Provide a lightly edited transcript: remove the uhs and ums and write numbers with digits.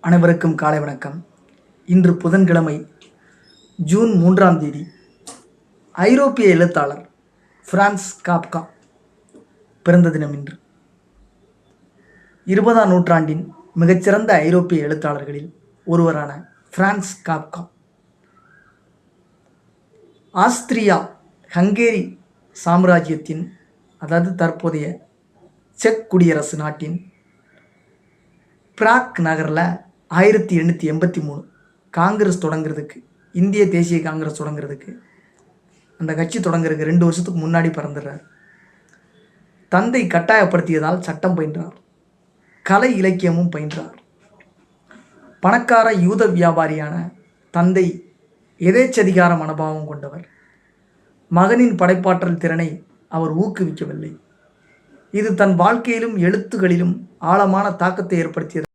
அனைவருக்கும் காலை வணக்கம். இன்று புதன்கிழமை ஜூன் 3ஆம் தேதி. ஐரோப்பிய எழுத்தாளர் பிரான்ஸ் காப்கா பிறந்த தினம் இன்று. 20ஆம் நூற்றாண்டின் மிகச்சிறந்த ஐரோப்பிய எழுத்தாளர்களில் ஒருவரான பிரான்ஸ் காப்கா ஆஸ்திரியா ஹங்கேரி சாம்ராஜ்யத்தின், அதாவது தற்போதைய செக் குடியரசு நாட்டின் பிராக் நகரில் 1883 காங்கிரஸ் தொடங்குறதுக்கு, இந்திய தேசிய காங்கிரஸ் தொடங்குறதுக்கு, அந்த கட்சி தொடங்குறதுக்கு 2 வருஷத்துக்கு முன்னாடி பிறந்துடுறார். தந்தை கட்டாயப்படுத்தியதால் சட்டம் பயின்றார். கலை இலக்கியமும் பயின்றார். பணக்கார யூத வியாபாரியான தந்தை எதேச்சதிகார மனோபாவம் கொண்டவர். மகனின் படைப்பாற்றல் திறனை அவர் ஊக்குவிக்கவில்லை. இது தன் வாழ்க்கையிலும் எழுத்துகளிலும் ஆழமான தாக்கத்தை ஏற்படுத்தியது.